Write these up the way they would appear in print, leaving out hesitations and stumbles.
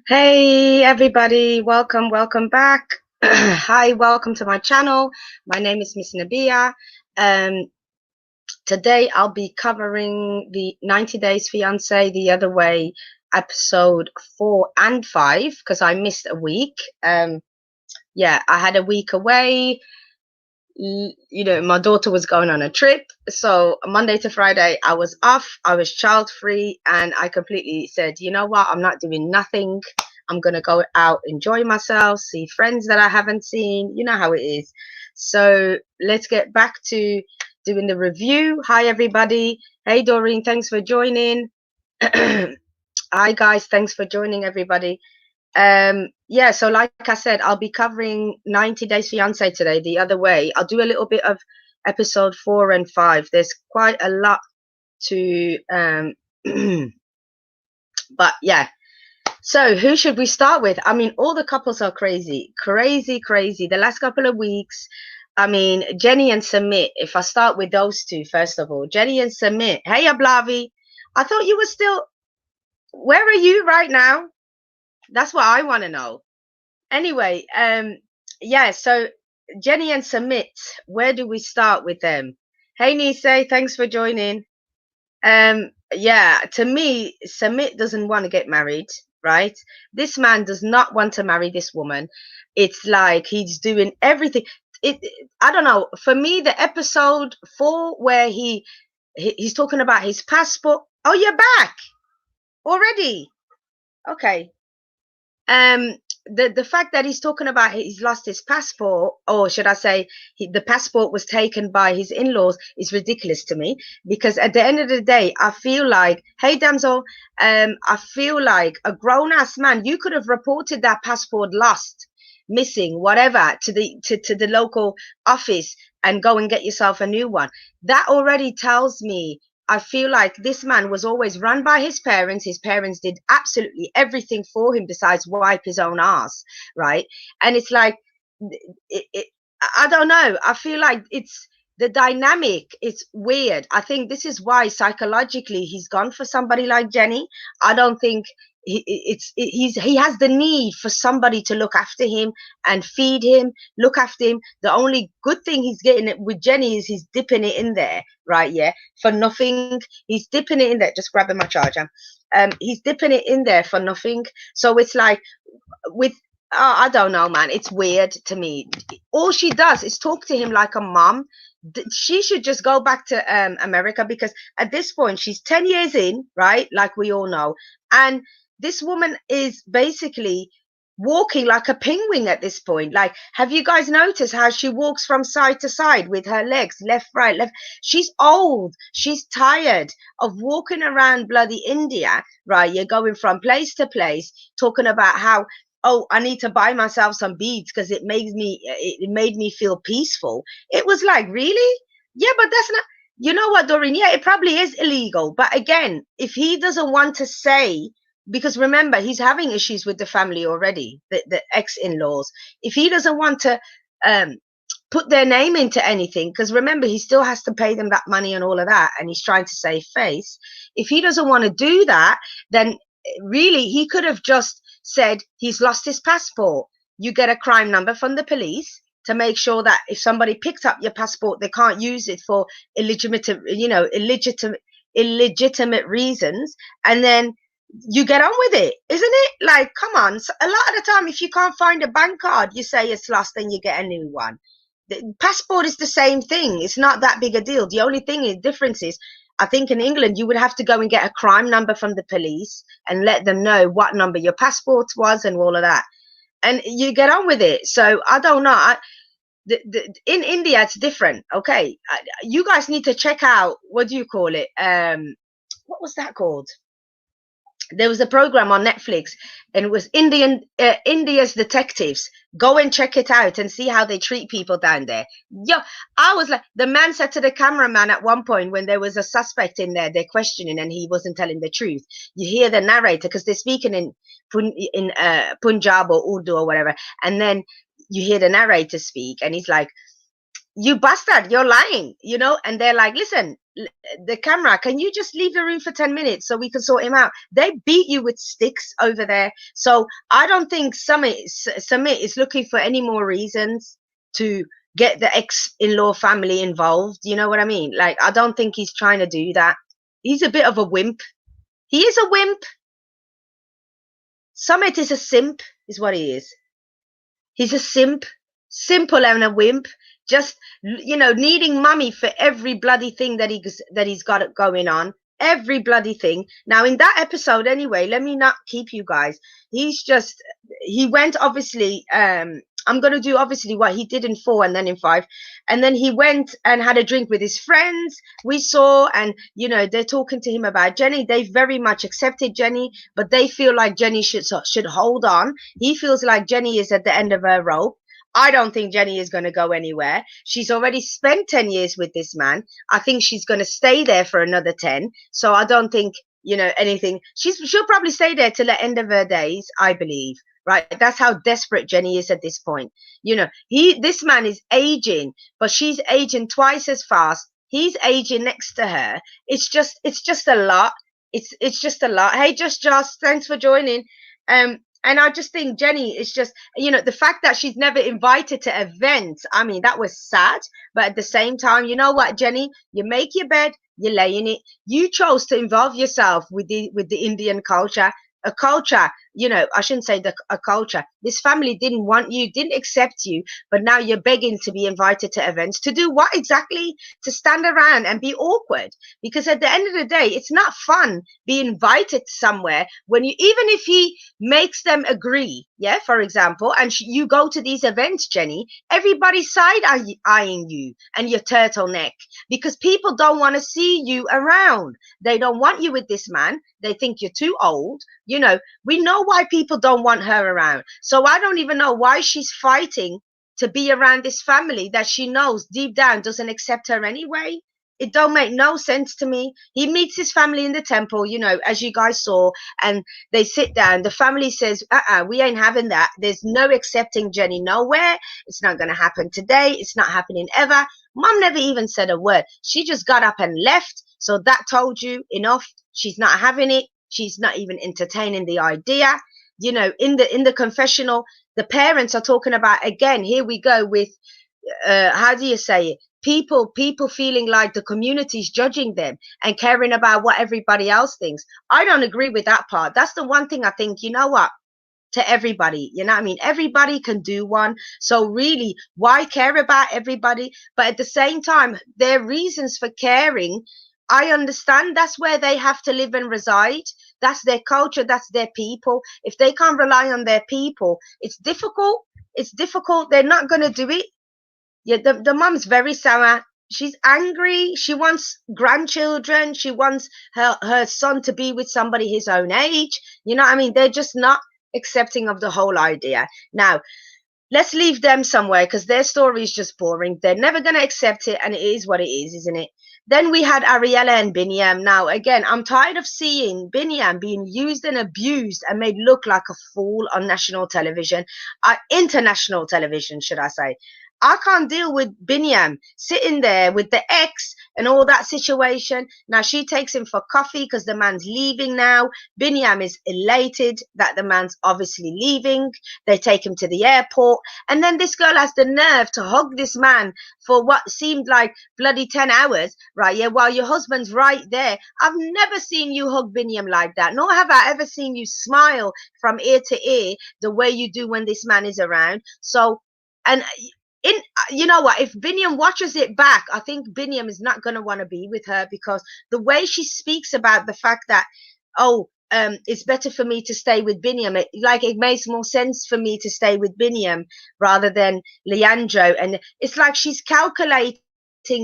Hey everybody, welcome back. Hi, welcome to my channel. My name is Miss Nabia. Um, Today I'll be covering the 90 Days Fiancé The Other Way episode 4 and 5 because I missed a week. Yeah, I had a week away. My daughter was going on a trip, so Monday to Friday I was off. I was child free, and I completely said, you know what, I'm not doing nothing. I'm gonna go out, enjoy myself, see friends that I haven't seen. You know how it is. So let's get back to doing the review. Hi everybody. Hey Doreen, thanks for joining. Hi guys, thanks for joining everybody. Yeah, so like I said, I'll be covering 90 Days Fiancé today, The Other Way. I'll do a little bit of episode 4 and 5. There's quite a lot to but yeah. So who should we start with? I mean, all the couples are crazy. Crazy. The last couple of weeks. I mean, Jenny and Samit, if I start with those two, first of all, Jenny and Samit. Hey Ablavi, I thought you were still, where are you right now? That's what I want to know. Anyway, yeah, so Jenny and Samit, where do we start with them? Hey Nisei, thanks for joining. Yeah, to me, Samit doesn't want to get married, right? This man does not want to marry this woman. It's like he's doing everything. I don't know. For me, the episode 4 where he's talking about his passport. Oh, you're back already. Okay. um the fact that he's talking about he's lost his passport, or should I say the passport was taken by his in-laws, is ridiculous to me, because at the end of the day I feel like, hey damsel, I feel like a grown-ass man, you could have reported that passport lost, missing, whatever, to the local office and go and get yourself a new one. That already tells me, I feel like this man was always run by his parents. His parents did absolutely everything for him besides wipe his own ass, right? And it's like, it, I don't know. I feel like it's the dynamic. It's weird. I think this is why psychologically he's gone for somebody like Jenny. I don't think he has the need for somebody to look after him and feed him, look after him. The only good thing he's getting it with Jenny is he's dipping it in there, right? Yeah, for nothing. He's dipping it in there. Just grabbing my charger. He's dipping it in there for nothing. So it's like with, I don't know, man. It's weird to me. All she does is talk to him like a mom. She should just go back to America, because at this point she's 10 years in, right? Like we all know. And this woman is basically walking like a penguin at this point. Like, have you guys noticed how she walks from side to side with her legs, left, right, left? She's old. She's tired of walking around bloody India, right? You're going from place to place, talking about how, oh, I need to buy myself some beads because it made me feel peaceful. It was like, really? Yeah, but that's not, you know what, Doreen? Yeah, it probably is illegal. But again, if he doesn't want to say, because remember, he's having issues with the family already, the ex-in-laws. If he doesn't want to um, put their name into anything, because remember, he still has to pay them that money and all of that, and he's trying to save face. If he doesn't want to do that, then really he could have just said he's lost his passport. You get a crime number from the police to make sure that if somebody picked up your passport, they can't use it for illegitimate reasons, and then you get on with it, isn't it? Like, come on. A lot of the time, if you can't find a bank card, you say it's lost, then you get a new one. The passport is the same thing. It's not that big a deal. The only thing is difference is, I think in England you would have to go and get a crime number from the police and let them know what number your passport was and all of that, and you get on with it. So I don't know. In India it's different. Okay, you guys need to check out, what do you call it? What was that called? There was a program on Netflix, and it was India's Detectives. Go and check it out and see how they treat people down there. Yo, I was like, the man said to the cameraman at one point when there was a suspect in there, they're questioning, and he wasn't telling the truth. You hear the narrator, because they're speaking in Punjab or Urdu or whatever, and then you hear the narrator speak, and he's like, you bastard, you're lying, and they're like, listen, the camera, can you just leave the room for 10 minutes so we can sort him out? They beat you with sticks over there. So I don't think Summit is looking for any more reasons to get the ex-in-law family involved. You know what I mean? Like, I don't think he's trying to do that. He's a bit of a wimp. He is a wimp. Summit is a simp, is what he is. He's a simp, simple and a wimp, just, you know, needing mummy for every bloody thing that he's got going on, every bloody thing. Now, in that episode, anyway, let me not keep you guys. He went, obviously, I'm going to do obviously what he did in 4 and then in 5. And then he went and had a drink with his friends, we saw, and, you know, they're talking to him about Jenny. They very much accepted Jenny, but they feel like Jenny should hold on. He feels like Jenny is at the end of her rope. I don't think Jenny is going to go anywhere. She's already spent 10 years with this man. I think she's going to stay there for another 10. So I don't think, you know, anything. She'll probably stay there till the end of her days, I believe. Right, that's how desperate Jenny is at this point. You know, this man is aging, but she's aging twice as fast. He's aging next to her. It's just a lot. It's just a lot. Hey, Just thanks for joining. And I just think Jenny is just, you know, the fact that she's never invited to events. I mean, that was sad. But at the same time, you know what, Jenny, you make your bed, you lay in it. You chose to involve yourself with the Indian culture. A culture, you know, I shouldn't say a culture. This family didn't want you, didn't accept you, but now you're begging to be invited to events. To do what exactly? To stand around and be awkward. Because at the end of the day, it's not fun being invited somewhere when you, even if he makes them agree, yeah, for example, and you go to these events, Jenny, everybody's side-eyeing you and your turtleneck because people don't want to see you around. They don't want you with this man. They think you're too old. You know, we know why people don't want her around. So I don't even know why she's fighting to be around this family that she knows deep down doesn't accept her anyway. It don't make no sense to me. He meets his family in the temple, you know, as you guys saw, and they sit down. The family says, we ain't having that. There's no accepting Jenny nowhere. It's not going to happen today. It's not happening ever. Mom never even said a word. She just got up and left. So that told you enough. She's not having it. She's not even entertaining the idea. You know, in the confessional, the parents are talking about, again, here we go with, how do you say it? People feeling like the community's judging them and caring about what everybody else thinks. I don't agree with that part. That's the one thing I think, you know what? To everybody, you know what I mean? Everybody can do one. So really, why care about everybody? But at the same time, their reasons for caring, I understand. That's where they have to live and reside. That's their culture. That's their people. If they can't rely on their people, it's difficult. It's difficult. They're not going to do it. Yeah, the mom's very sour. She's angry. She wants grandchildren. She wants her son to be with somebody his own age. You know what I mean? They're just not accepting of the whole idea. Now, let's leave them somewhere because their story is just boring. They're never going to accept it, and it is what it is, isn't it? Then we had Ariel and Binyam. Now, again, I'm tired of seeing Binyam being used and abused and made look like a fool on national television, international television, should I say. I can't deal with Binyam sitting there with the ex and all that situation. Now she takes him for coffee because the man's leaving now. Binyam is elated that the man's obviously leaving. They take him to the airport. And then this girl has the nerve to hug this man for what seemed like bloody 10 hours, right? Yeah, while your husband's right there. I've never seen you hug Binyam like that. Nor have I ever seen you smile from ear to ear the way you do when this man is around. So, and you know what, if Binyam watches it back, I think Binyam is not going to want to be with her because the way she speaks about the fact that, it's better for me to stay with Binyam. It makes more sense for me to stay with Binyam rather than Leandro. And it's like she's calculating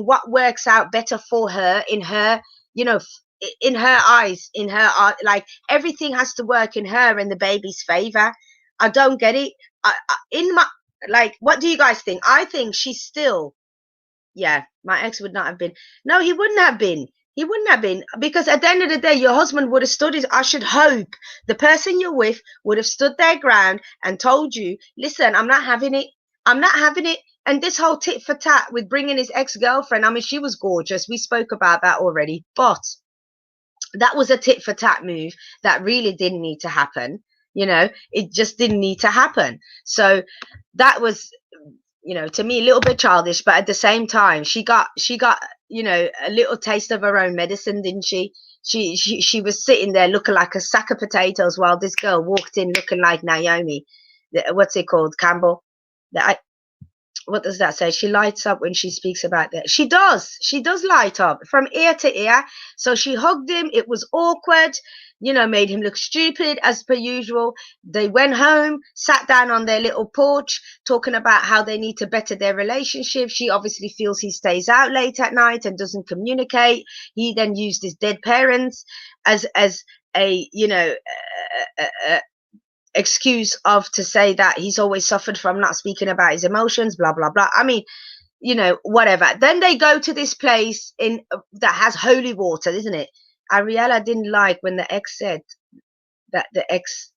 what works out better for her in her, you know, in her eyes, in her art. Like everything has to work in her and the baby's favor. I don't get it. Like, what do you guys think? I think she's still, yeah, my ex would not have been. No, he wouldn't have been. He wouldn't have been, because at the end of the day, your husband would have stood his, I should hope the person you're with would have stood their ground and told you, listen, I'm not having it. I'm not having it. And this whole tit for tat with bringing his ex-girlfriend, I mean, she was gorgeous. We spoke about that already, but that was a tit for tat move that really didn't need to happen. You know, it just didn't need to happen. So that was, you know, to me a little bit childish, but at the same time, she got, you know, a little taste of her own medicine, didn't she? She was sitting there looking like a sack of potatoes while this girl walked in looking like Naomi. What's it called? Campbell. What does that say? She lights up when she speaks about that. She does light up from ear to ear. So she hugged him. It was awkward, you know, made him look stupid as per usual. They went home, sat down on their little porch, talking about how they need to better their relationship. She obviously feels he stays out late at night and doesn't communicate. He then used his dead parents as a, you know, excuse of to say that he's always suffered from not speaking about his emotions, blah blah blah. I mean, you know, whatever. Then they go to this place in that has holy water, isn't it? Ariella didn't like when the ex said that the ex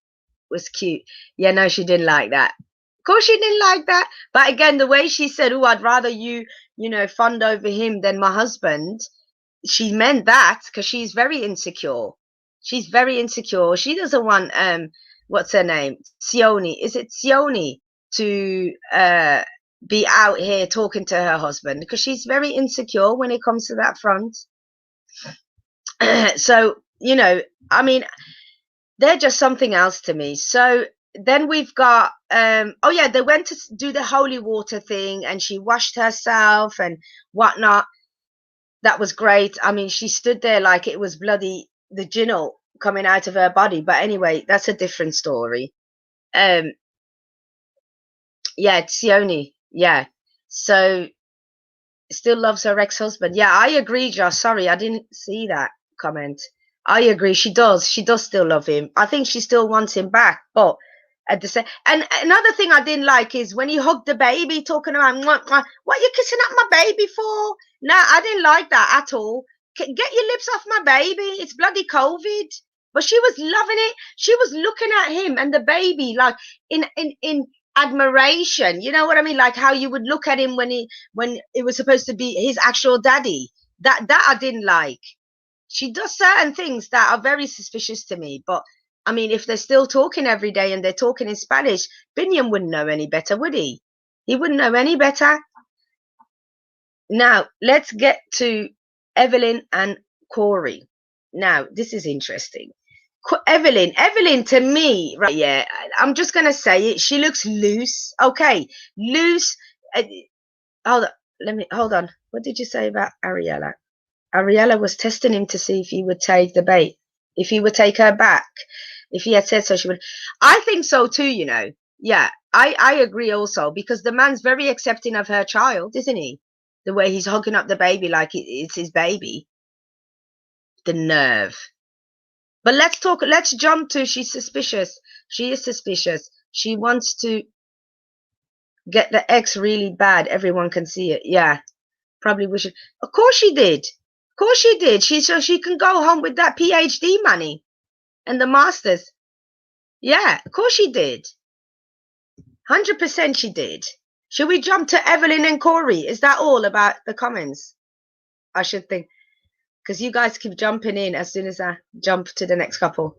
was cute. Yeah, no, she didn't like that. Of course she didn't like that. But again, the way she said, oh, I'd rather you know, fond over him than my husband, she meant that because she's very insecure. She's very insecure. She doesn't want what's her name? Sione. Is it Sione to be out here talking to her husband? Because she's very insecure when it comes to that front. So, you know, I mean, they're just something else to me. So then we've got, oh yeah, they went to do the holy water thing and she washed herself and whatnot. That was great. I mean, she stood there like it was bloody the jinnal coming out of her body. But anyway, that's a different story. Yeah, Sione. Yeah. So still loves her ex-husband. Yeah, I agree, Josh. Sorry, I didn't see that comment. I agree. She does. She does still love him. I think she still wants him back. But at the same, and another thing I didn't like is when he hugged the baby, talking about what are you kissing up my baby for? No, I didn't like that at all. Get your lips off my baby. It's bloody COVID. But she was loving it. She was looking at him and the baby like in admiration. You know what I mean? Like how you would look at him when it was supposed to be his actual daddy. That I didn't like. She does certain things that are very suspicious to me. But I mean, if they're still talking every day and they're talking in Spanish, Binyam wouldn't know any better, would he? He wouldn't know any better. Now, let's get to Evelyn and Corey. Now, this is interesting. Evelyn to me, right? Yeah, I'm just going to say it. She looks loose. Okay, loose. Hold on. What did you say about Ariella? Ariella was testing him to see if he would take the bait, if he would take her back. If he had said so, she would. I think so too, you know. Yeah, I agree also because the man's very accepting of her child, isn't he? The way he's hugging up the baby like it's his baby. The nerve. But let's jump to she's suspicious. She is suspicious. She wants to get the ex really bad. Everyone can see it. Yeah, probably wish it. Of course she did. Of course she did. So she can go home with that PhD money and the masters. Yeah, of course she did. 100% she did. Should we jump to Evelyn and Corey? Is that all about the comments? I should think. Because you guys keep jumping in as soon as I jump to the next couple.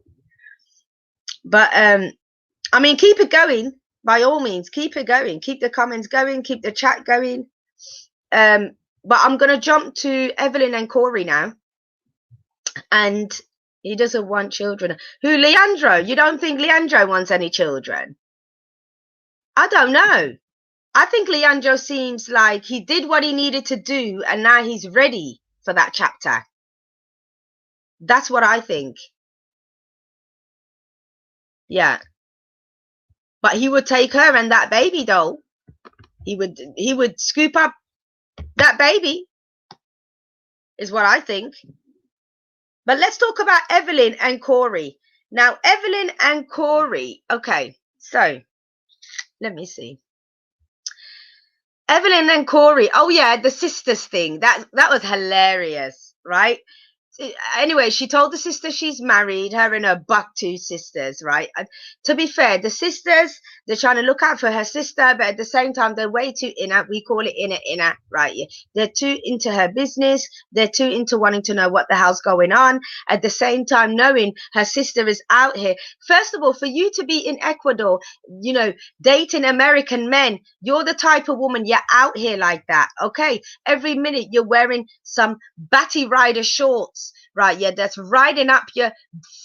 But, I mean, keep it going. By all means, keep it going. Keep the comments going. Keep the chat going. But I'm going to jump to Evelyn and Corey now. And he doesn't want children. Who, Leandro? You don't think Leandro wants any children? I don't know. I think Leandro seems like he did what he needed to do and now he's ready for that chapter. That's what I think. Yeah. But he would take her and that baby though. He would scoop up that baby is what I think. But let's talk about Evelyn and Corey. Now, Evelyn and Corey. Okay, so let me see. Evelyn and Corey. Oh yeah, the sisters thing. That was hilarious, right? anyway, she told the sister she's married, her and her buck two sisters, right? And to be fair, the sisters, they're trying to look out for her sister, but at the same time, they're way too inner. We call it inner, right? Yeah. They're too into her business. They're too into wanting to know what the hell's going on. At the same time, knowing her sister is out here. First of all, for you to be in Ecuador, you know, dating American men, you're the type of woman, you're out here like that, okay? Every minute you're wearing some batty rider shorts, right? Yeah, that's riding up your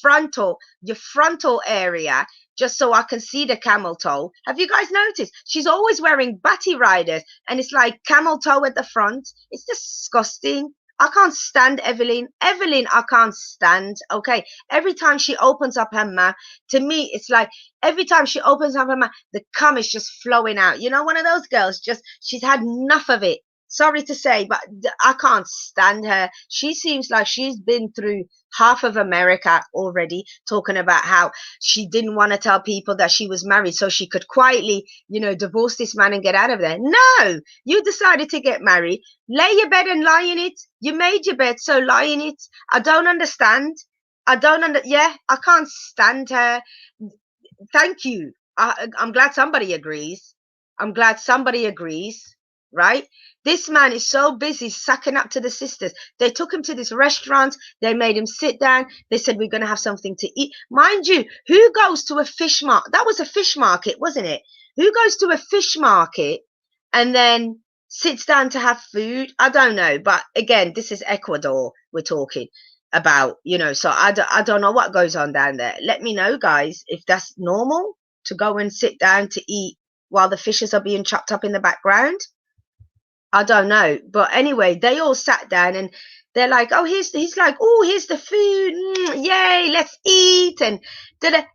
frontal area, just so I can see the camel toe. Have you guys noticed? She's always wearing batty riders, and it's like camel toe at the front. It's disgusting. I can't stand Evelyn. Evelyn, I can't stand. Okay. Every time she opens up her mouth, to me, it's like every time she opens up her mouth, the cum is just flowing out. You know, one of those girls, just, she's had enough of it. Sorry to say, but I can't stand her. She seems like she's been through half of America already, talking about how she didn't want to tell people that she was married so she could quietly, you know, divorce this man and get out of there. No, you decided to get married. Lay your bed and lie in it. You made your bed, so lie in it. I don't understand. Yeah, I can't stand her. Thank you. I'm glad somebody agrees. I'm glad somebody agrees, right? This man is so busy sucking up to the sisters. They took him to this restaurant. They made him sit down. They said, we're going to have something to eat. Mind you, who goes to a fish market? That was a fish market, wasn't it? Who goes to a fish market and then sits down to have food? I don't know. But again, this is Ecuador we're talking about, you know, so I don't know what goes on down there. Let me know, guys, if that's normal to go and sit down to eat while the fishes are being chopped up in the background. I don't know. But anyway, they all sat down and they're like, oh, he's like, oh, here's the food. Yay, let's eat. And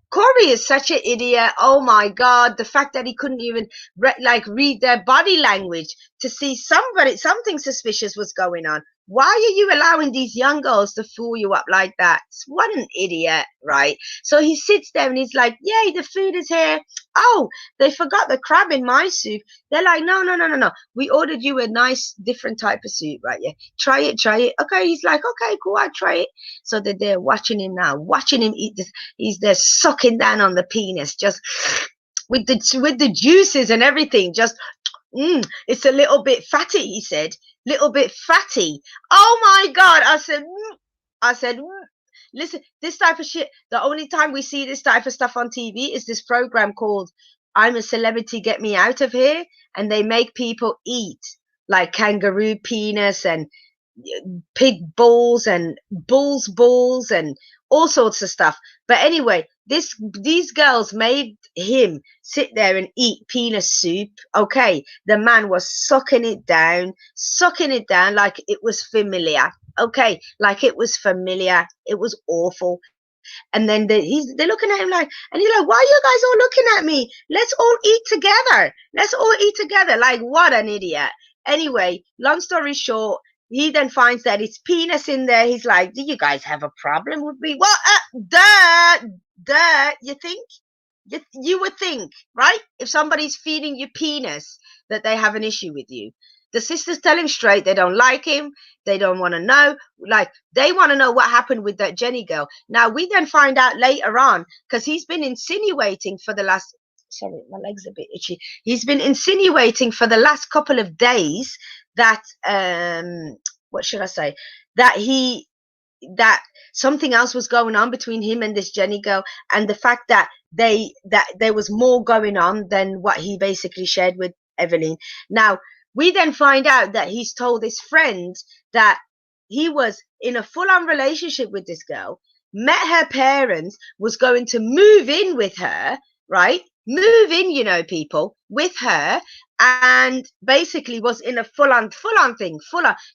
Corey is such an idiot. Oh my God. The fact that he couldn't even read their body language to see something suspicious was going on. Why are you allowing these young girls to fool you up like that? What an idiot, right? So he sits there and he's like, yay, the food is here. Oh, they forgot the crab in my soup. They're like, no. We ordered you a nice different type of soup, right? Yeah. Try it. Okay. He's like, okay, cool. I'll try it. So that they're watching him now, watching him eat this. He's there sucking down on the penis, just with the juices and everything. Just, it's a little bit fatty, he said. Little bit fatty. Oh my God. I said, listen, this type of shit, the only time we see this type of stuff on TV is this program called I'm a Celebrity, Get Me Out of Here. And they make people eat like kangaroo penis and pig balls and bull's balls and all sorts of stuff. But anyway, these girls made him sit there and eat penis soup. Okay, the man was sucking it down like it was familiar. Okay, like it was familiar. It was awful. And then they're looking at him like, and he's like, why are you guys all looking at me? Let's all eat together. Like, what an idiot. Anyway, long story short, he then finds that it's penis in there. He's like, do you guys have a problem with me? Well, you think? You would think, right? If somebody's feeding you penis, that they have an issue with you. The sisters tell him straight they don't like him. They don't want to know. Like, they want to know what happened with that Jenny girl. Now, we then find out later on, because he's been insinuating for the last... Sorry, my leg's a bit itchy. He's been insinuating for the last couple of days that... what should I say? That something else was going on between him and this Jenny girl, and the fact that there was more going on than what he basically shared with Evelyn. Now, we then find out that he's told his friend that he was in a full-on relationship with this girl, met her parents, was going to move in with her, right? Move in, you know, people, with her, and basically was in a full-on thing.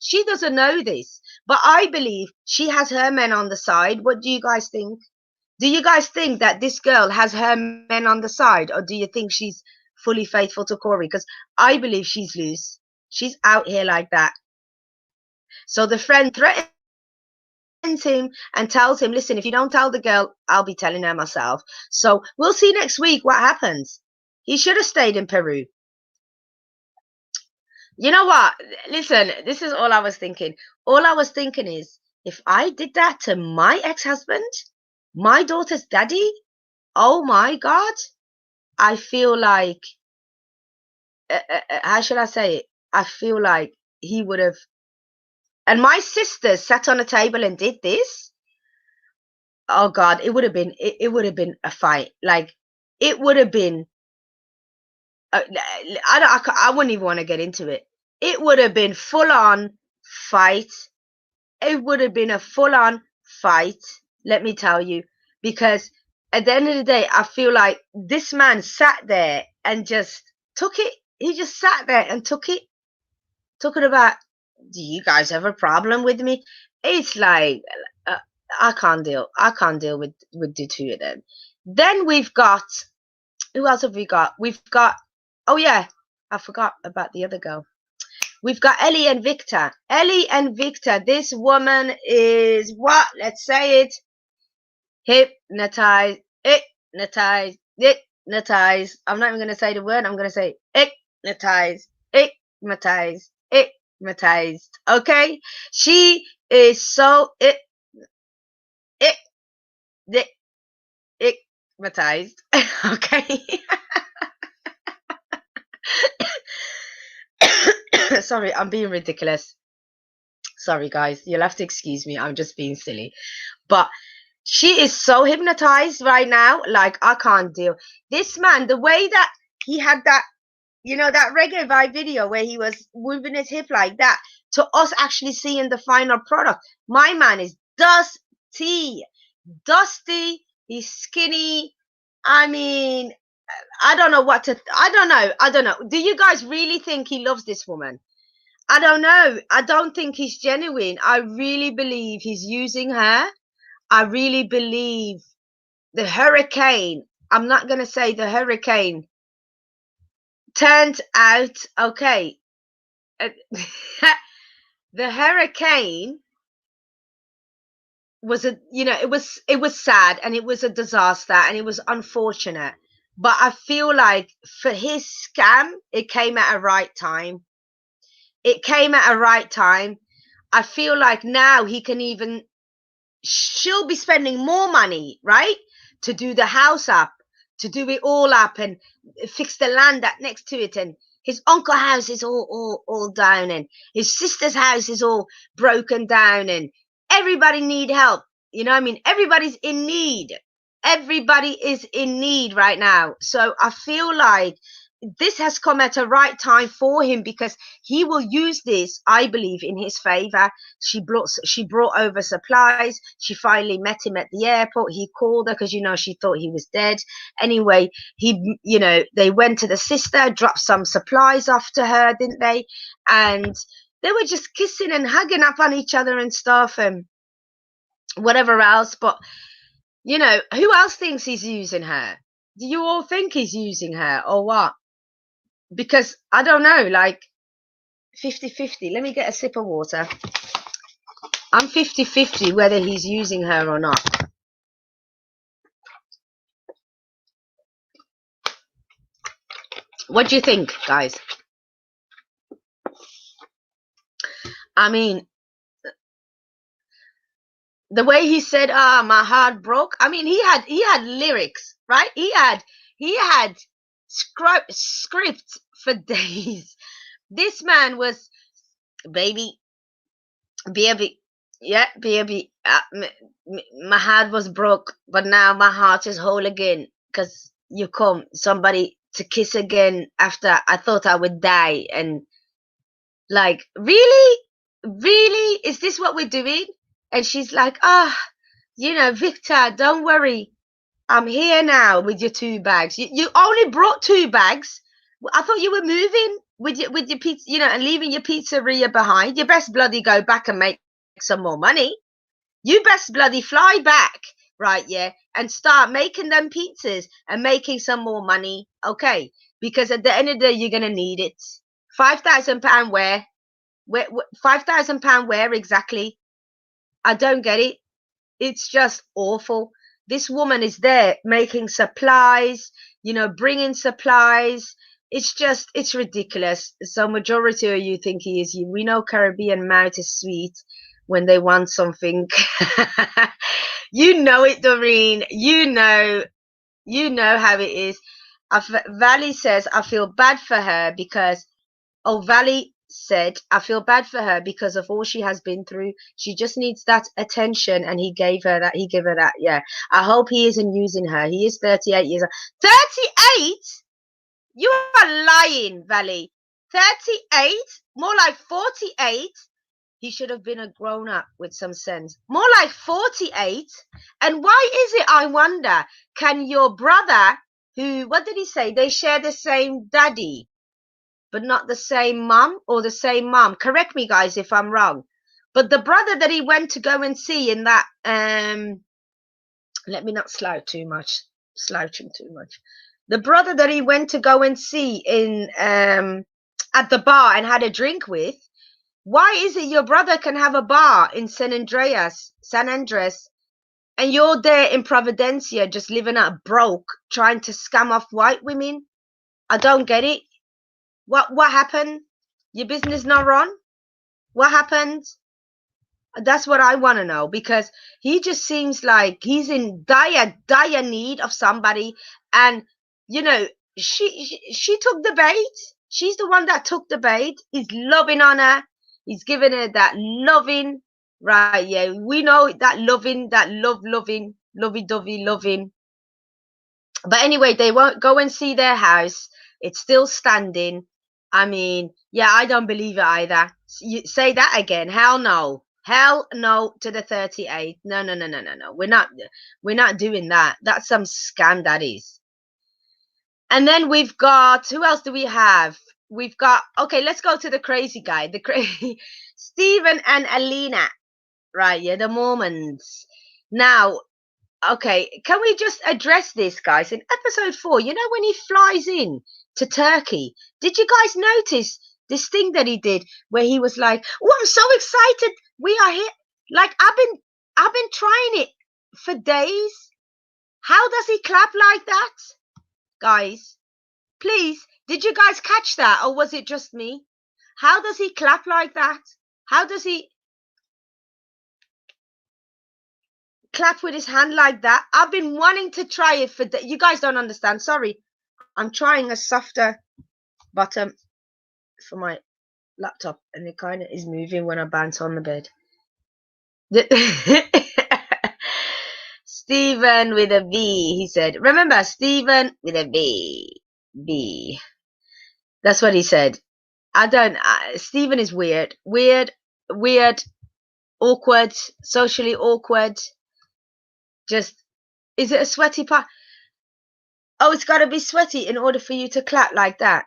She doesn't know this, but I believe she has her men on the side. What do you guys think? Do you guys think that this girl has her men on the side, or do you think she's fully faithful to Corey? Because I believe she's loose. She's out here like that. So the friend threatens him and tells him, listen, if you don't tell the girl, I'll be telling her myself. So we'll see next week what happens. He should have stayed in Peru. You know what? Listen, this is all I was thinking. All I was thinking is, if I did that to my ex-husband, my daughter's daddy, oh my God, I feel like, how should I say it? I feel like he would have, and my sisters sat on a table and did this. Oh God, it would have been, it would have been a fight. Like, it would have been, I wouldn't even want to get into it. It would have been full on fight. It would have been a full on fight, let me tell you, because at the end of the day, I feel like this man sat there and just took it. He just sat there and took it. Took it about, do you guys have a problem with me? It's like, uh, I can't deal. I can't deal with the two of them. Then we've got, who else have we got? We've got, oh yeah, I forgot about the other girl. We've got Ellie and Victor. Ellie and Victor. This woman is what? Let's say it. Hypnotized. Hypnotized. Hypnotized. I'm not even going to say the word. I'm going to say hypnotized. Hypnotized. Hypnotized. Okay? She is so hypnotized. Okay? Sorry, I'm being ridiculous. Sorry, guys. You'll have to excuse me. I'm just being silly. But she is so hypnotized right now. Like, I can't deal. This man, the way that he had that, you know, that reggae vibe video where he was moving his hip like that, to us actually seeing the final product. My man is dusty. Dusty. He's skinny. I mean, I don't know what to, I don't know. Do you guys really think he loves this woman? I don't know. I don't think he's genuine. I really believe he's using her. I really believe the hurricane, I'm not going to say the hurricane, turned out okay. The hurricane was it was sad, and it was a disaster, and it was unfortunate. But I feel like for his scam, it came at a right time. It came at a right time. I feel like now he can even, she'll be spending more money, right? To do the house up, to do it all up and fix the land that next to it. And his uncle's house is all down, and his sister's house is all broken down, and everybody need help. You know what I mean? Everybody's in need. Everybody is in need right now. So I feel like this has come at a right time for him, because he will use this, I believe, in his favor. She brought over supplies. She finally met him at the airport. He called her because, you know, she thought he was dead. Anyway, they went to the sister, dropped some supplies off to her, didn't they? And they were just kissing and hugging up on each other and stuff and whatever else. But, you know, who else thinks he's using her? Do you all think he's using her or what? Because I don't know, like 50-50. Let me get a sip of water. I'm 50-50 whether he's using her or not. What do you think, guys? I mean, the way he said, my heart broke. I mean, he had lyrics, right? He had script for days. This man was, baby, yeah, baby, my heart was broke, but now my heart is whole again, because you come somebody to kiss again after I thought I would die. And like, really, is this what we're doing? And she's like, you know, Victor, don't worry, I'm here now with your 2 bags. You only brought 2 bags. I thought you were moving with your pizza, you know, and leaving your pizzeria behind. You best bloody go back and make some more money. You best bloody fly back, right? Yeah, and start making them pizzas and making some more money, okay? Because at the end of the day, you're gonna need it. £5,000 where? £5,000 where exactly? I don't get it. It's just awful. This woman is there making supplies, you know, bringing supplies. It's ridiculous. So majority of you think he is. We know Caribbean mouth is sweet. when they want something. You know it, Doreen. You know how it is. Valley says, I feel bad for her because, Valley said, I feel bad for her because of all she has been through. She just needs that attention, and he gave her that. He gave her that. Yeah. I hope he isn't using her. He is 38 years old. 38? You are lying, Valley. 38? More like 48? He should have been a grown-up with some sense. More like 48? And why is it, I wonder, can your brother, who, what did he say? They share the same daddy, but not the same mum, or the same mum. Correct me, guys, if I'm wrong. But the brother that he went to go and see in that, let me not slouching too much. The brother that he went to go and see in, at the bar and had a drink with, why is it your brother can have a bar in San Andres, and you're there in Providencia just living out broke, trying to scam off white women? I don't get it. What happened? Your business not run? What happened? That's what I want to know, because he just seems like he's in dire need of somebody. And you know, she took the bait. She's the one that took the bait. He's loving on her. He's giving her that loving, right? Yeah, we know that loving, that loving, lovey-dovey loving. But anyway, they won't go and see their house. It's still standing. I mean, yeah, I don't believe it either. You say that again. Hell no. Hell no to the 38. No. We're not doing that. That's some scam, that is. And then we've got, who else do we have? We've got, okay, let's go to the crazy guy. The crazy Stephen and Alina. Right, yeah, the Mormons. Now, okay, can we just address this, guys? In episode 4, you know, when he flies in to Turkey, did you guys notice this thing that he did where he was like, oh, I'm so excited, we are here. Like, I've been trying it for days. How does he clap like that? Guys, please, did you guys catch that, or was it just me? How does he clap like that? How does he clap with his hand like that? I've been wanting to try it for you guys don't understand. Sorry, I'm trying a softer bottom for my laptop, and it kind of is moving when I bounce on the bed. Stephen with a V, he said. Remember, Stephen with a V. That's what he said. Stephen is weird, awkward, socially awkward. Just, is it a sweaty part? Oh, it's got to be sweaty in order for you to clap like that.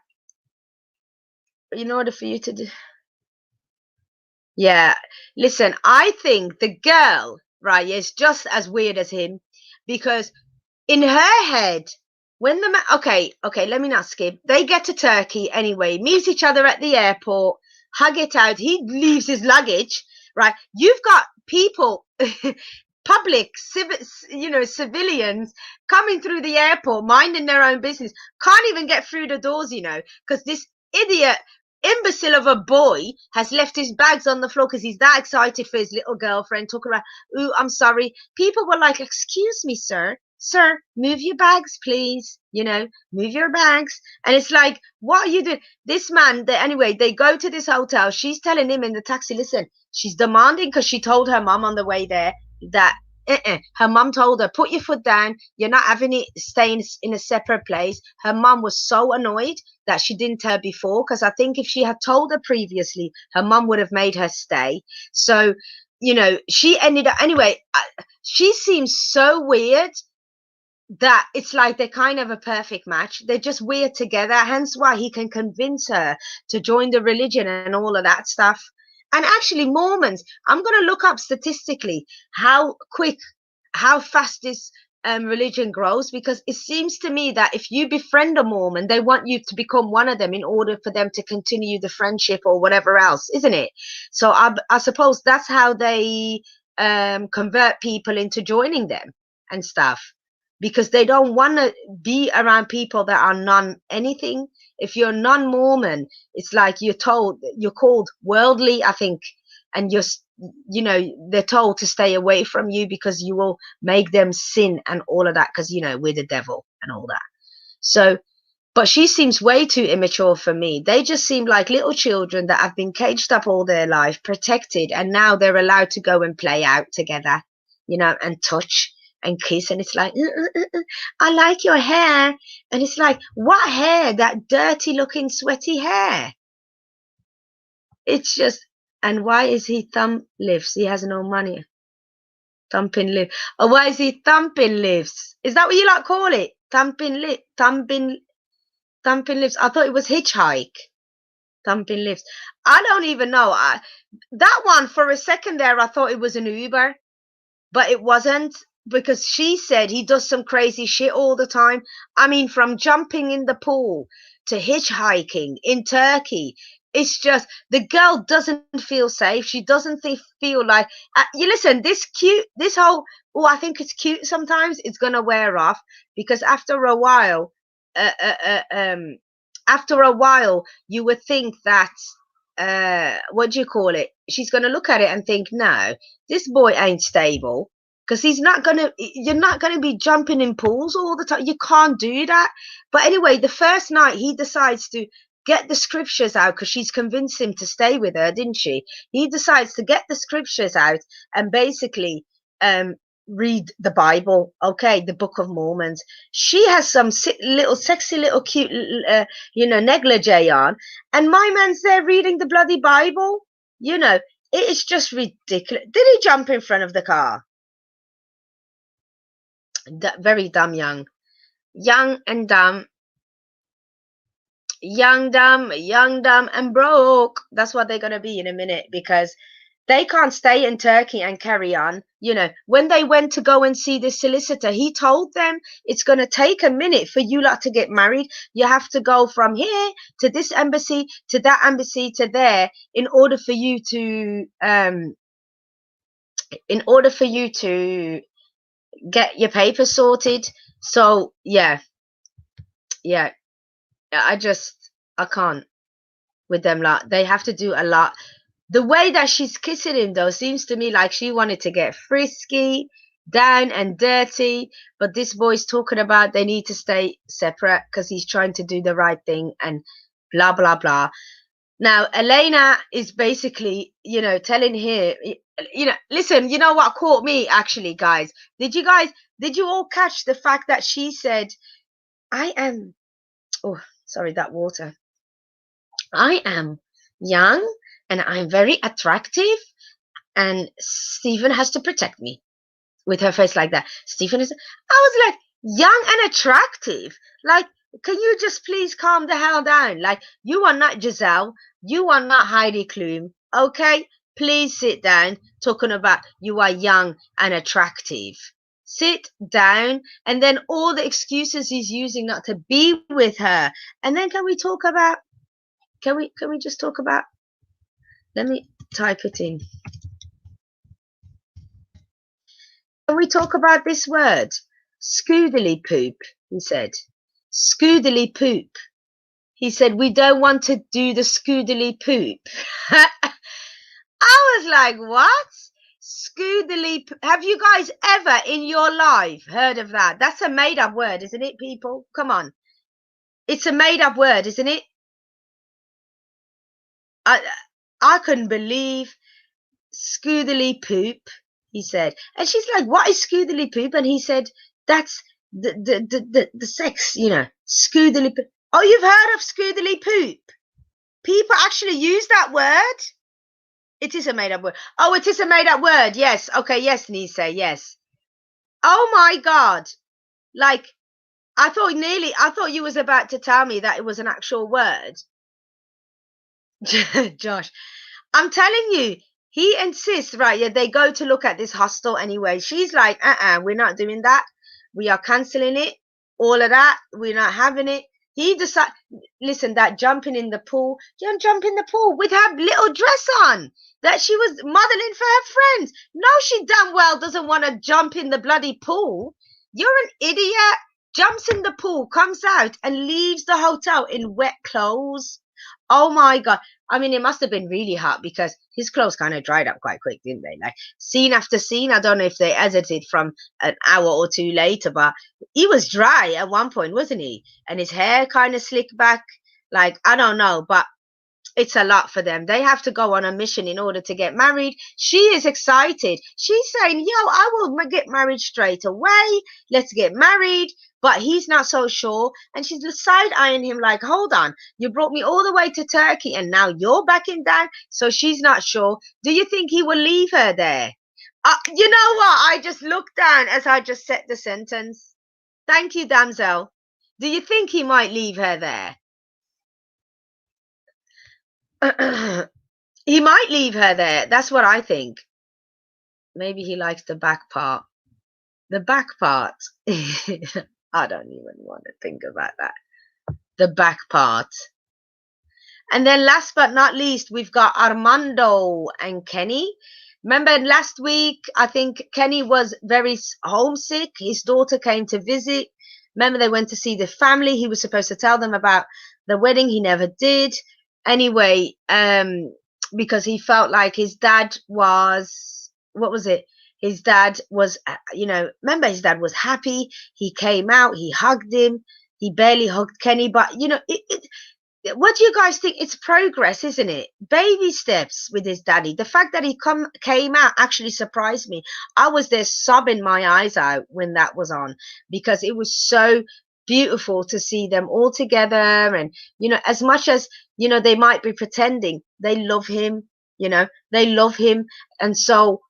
In order for you to do. Yeah, listen, I think the girl, right, is just as weird as him, because in her head, when the okay, let me not skip. They get to Turkey anyway, meet each other at the airport, hug it out. He leaves his luggage, right? You've got people, public, civilians coming through the airport, minding their own business, can't even get through the doors, because this idiot, imbecile of a boy has left his bags on the floor because he's that excited for his little girlfriend. Took her out. Ooh, I'm sorry. People were like, excuse me, sir, move your bags, please. Move your bags. And it's like, what are you doing? This man, anyway, they go to this hotel. She's telling him in the taxi, listen, she's demanding, because she told her mom on the way there that her mom told her, put your foot down, you're not having it staying in a separate place. Her mom was so annoyed that she didn't tell her before, because I think if she had told her previously, her mom would have made her stay. So she ended up anyway. She seems so weird that it's like they're kind of a perfect match. They're just weird together, hence why he can convince her to join the religion and all of that stuff. And actually, Mormons, I'm going to look up statistically how fast this religion grows, because it seems to me that if you befriend a Mormon, they want you to become one of them in order for them to continue the friendship or whatever else, isn't it? So I suppose that's how they convert people into joining them and stuff, because they don't want to be around people that are non-anything. If you're non-Mormon, it's like you're called worldly, I think, and they're told to stay away from you because you will make them sin and all of that, because we're the devil and all that. So, but she seems way too immature for me. They just seem like little children that have been caged up all their life, protected, and now they're allowed to go and play out together, and touch and kiss. And it's like, I like your hair. And it's like, what hair? That dirty looking, sweaty hair. It's just, and why is he thumb lifts? He has no money. Thumping lift. Oh, why is he thumping lifts? Is that what you like call it? Thumping lift, thumping lifts. I thought it was hitchhike. Thumping lifts. I don't even know. That one, for a second there, I thought it was an Uber, but it wasn't, because she said he does some crazy shit all the time. I mean, from jumping in the pool to hitchhiking in Turkey. It's just, the girl doesn't feel safe. She doesn't feel like, you listen, this whole, I think it's cute sometimes, it's going to wear off, because after a while, you would think that, what do you call it? She's going to look at it and think, no, this boy ain't stable, because you're not going to be jumping in pools all the time. You can't do that. But anyway, the first night he decides to get the scriptures out, because she's convinced him to stay with her, didn't she? He decides to get the scriptures out and basically read the Bible, okay, the Book of Mormon. She has some sexy little cute, negligee on, and my man's there reading the bloody Bible. It is just ridiculous. Did he jump in front of the car? Very dumb, young and dumb. Young, dumb, and broke. That's what they're going to be in a minute, because they can't stay in Turkey and carry on. When they went to go and see the solicitor, he told them it's going to take a minute for you lot to get married. You have to go from here to this embassy, to that embassy, to there, in order for you to get your papers sorted. So yeah. I can't with them lot. They have to do a lot. The way that she's kissing him, though, seems to me like she wanted to get frisky, down and dirty. But this boy's talking about they need to stay separate because he's trying to do the right thing and blah, blah, blah. Now, Elena is basically, telling her, listen, you know what caught me, actually, guys? Did you all catch the fact that she said, I am, oh, sorry, that water. I am young and I'm very attractive, and Stephen has to protect me, with her face like that. Stephen is, I was like, young and attractive? Like, can you just please calm the hell down? Like, you are not Giselle. You are not Heidi Klum. Okay? Please sit down, talking about you are young and attractive. Sit down. And then all the excuses he's using not to be with her. And then can we just talk about, let me type it in. Can we talk about this word? Scoodily poop, he said. Scoodily poop. He said, we don't want to do the scoodily poop. I was like, what? Scoodily poop. Have you guys ever in your life heard of that? That's a made-up word, isn't it, people? Come on. It's a made-up word, isn't it? I couldn't believe scoodily poop, he said. And she's like, what is scoodily poop? And he said, that's the sex, scoodily poop. Oh, you've heard of scoodily poop? People actually use that word? It is a made-up word. Oh, it is a made-up word. Yes. Okay. Yes, Nisa. Yes. Oh my God. Like, I thought you was about to tell me that it was an actual word. Josh, I'm telling you, he insists, right? Yeah, they go to look at this hostel anyway. She's like, we're not doing that. We are cancelling it. All of that. We're not having it. He decided, listen, that jumping in the pool, you don't jump in the pool with her little dress on that she was modeling for her friends. No, she damn well doesn't want to jump in the bloody pool. You're an idiot. Jumps in the pool, comes out and leaves the hotel in wet clothes. Oh my God. I mean, it must have been really hot because his clothes kind of dried up quite quick, didn't they? Like scene after scene. I don't know if they edited from an hour or two later, but he was dry at one point, wasn't he? And his hair kind of slicked back. Like, I don't know, but it's a lot for them. They have to go on a mission in order to get married. She is excited. She's saying, yo, I will get married straight away. Let's get married. But he's not so sure. And she's side-eyeing him like, hold on, you brought me all the way to Turkey and now you're backing down. So she's not sure. Do you think he will leave her there? You know what? I just looked down as I just said the sentence. Thank you, damsel. Do you think he might leave her there? He might leave her there. That's what I think. Maybe he likes the back part. The back part. I don't even want to think about that. The back part. And then last but not least, we've got Armando and Kenny. Remember last week, I think Kenny was very homesick. His daughter came to visit. Remember they went to see the family. He was supposed to tell them about the wedding. He never did. Anyway, because he felt like his dad was, what was it? His dad was, remember his dad was happy. He came out, he hugged him. He barely hugged Kenny, but what do you guys think? It's progress, isn't it? Baby steps with his daddy. The fact that he came out actually surprised me. I was there sobbing my eyes out when that was on because it was so beautiful to see them all together. And, as much as, they might be pretending, they love him, they love him. And so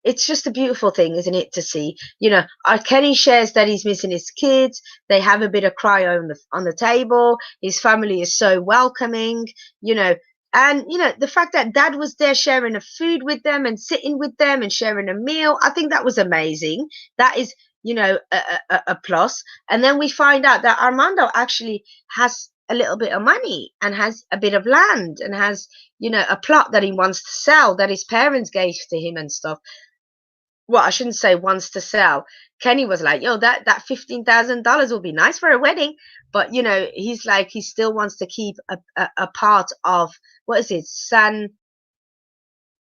it's just a beautiful thing, isn't it, to see, Kenny shares that he's missing his kids. They have a bit of cry on the table. His family is so welcoming, and, the fact that dad was there sharing a food with them and sitting with them and sharing a meal. I think that was amazing. That is, a plus. And then we find out that Armando actually has a little bit of money and has a bit of land and has, a plot that he wants to sell that his parents gave to him and stuff. Well, I shouldn't say wants to sell. Kenny was like, yo, that $15,000 will be nice for a wedding. But, he's like, he still wants to keep a part of, what is it?